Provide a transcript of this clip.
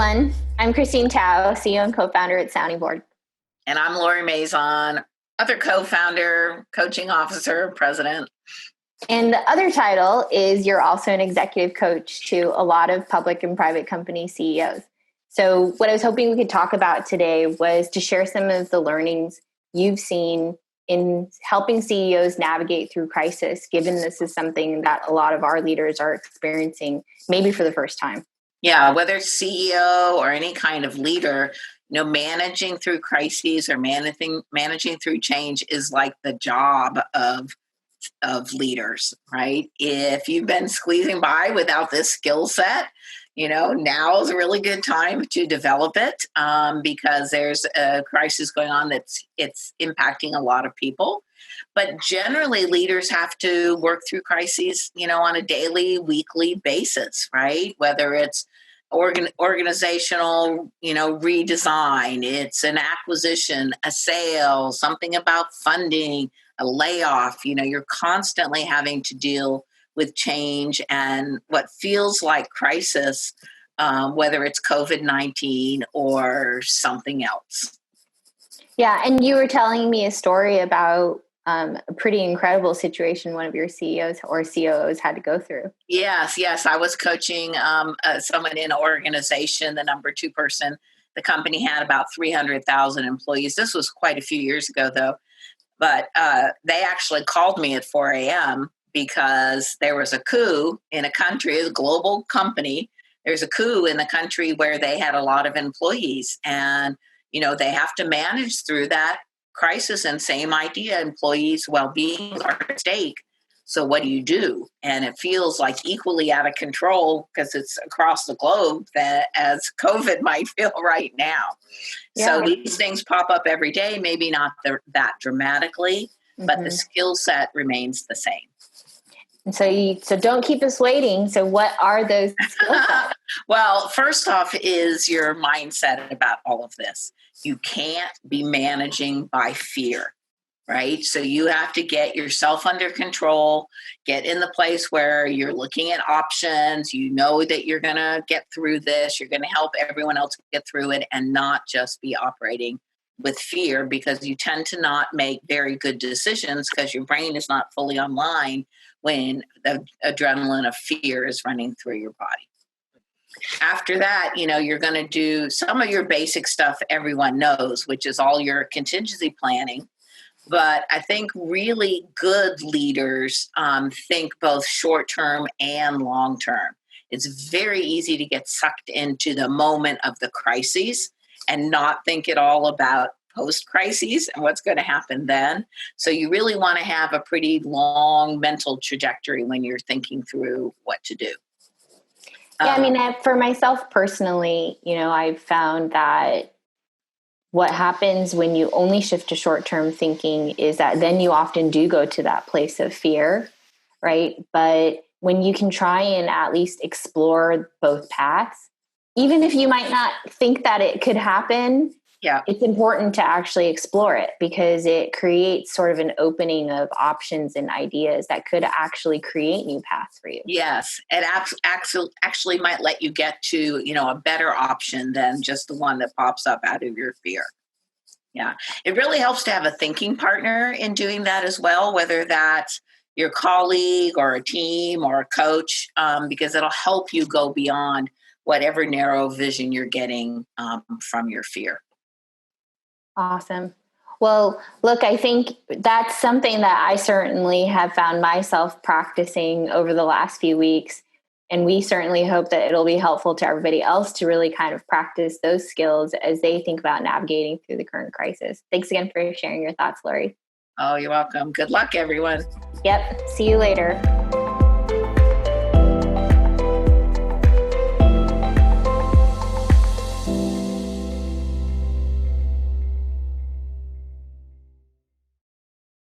everyone. I'm Christine Tao, CEO and co-founder at Sounding Board. And I'm Lori Maison, other co-founder, coaching officer, president. And the other title is you're also an executive coach to a lot of public and private company CEOs. So what I was hoping we could talk about today was to share some of the learnings you've seen in helping CEOs navigate through crisis, given this is something that a lot of our leaders are experiencing, maybe for the first time. Yeah, whether it's CEO or any kind of leader, managing through crises or managing through change is like the job of leaders, right? If you've been squeezing by without this skill set, now is a really good time to develop it because there's a crisis going on it's impacting a lot of people. But generally, leaders have to work through crises, on a daily, weekly basis, right? Whether it's organizational, redesign, it's an acquisition, a sale, something about funding, a layoff. You're constantly having to deal with change and what feels like crisis, whether it's COVID-19 or something else. Yeah, and you were telling me a story about a pretty incredible situation one of your CEOs or COOs had to go through. Yes. I was coaching someone in an organization, the number 2 person. The company had about 300,000 employees. This was quite a few years ago, though. But they actually called me at 4 a.m. because there was a coup in a country, a global company. There's a coup in the country where they had a lot of employees. And, they have to manage through that crisis, and same idea, employees' well-being are at stake. So what do you do? And it feels like equally out of control because it's across the globe as COVID might feel right now. Yeah. So these things pop up every day, maybe not that dramatically, but the skill set remains the same. And so don't keep us waiting. So what are those skill sets? Well, first off is your mindset about all of this. You can't be managing by fear, right? So you have to get yourself under control, get in the place where you're looking at options. You know that you're going to get through this. You're going to help everyone else get through it and not just be operating with fear, because you tend to not make very good decisions because your brain is not fully online when the adrenaline of fear is running through your body. After that, you're going to do some of your basic stuff everyone knows, which is all your contingency planning. But I think really good leaders think both short-term and long-term. It's very easy to get sucked into the moment of the crises and not think at all about post-crises and what's going to happen then. So you really want to have a pretty long mental trajectory when you're thinking through what to do. Yeah, for myself personally, I've found that what happens when you only shift to short-term thinking is that then you often do go to that place of fear, right? But when you can try and at least explore both paths, even if you might not think that it could happen, it's important to actually explore it because it creates sort of an opening of options and ideas that could actually create new paths for you. Yes, it actually might let you get to, a better option than just the one that pops up out of your fear. Yeah, it really helps to have a thinking partner in doing that as well, whether that's your colleague or a team or a coach, because it'll help you go beyond whatever narrow vision you're getting from your fear. Awesome. Well, look, I think that's something that I certainly have found myself practicing over the last few weeks. And we certainly hope that it'll be helpful to everybody else to really kind of practice those skills as they think about navigating through the current crisis. Thanks again for sharing your thoughts, Lori. Oh, you're welcome. Good luck, everyone. Yep. See you later.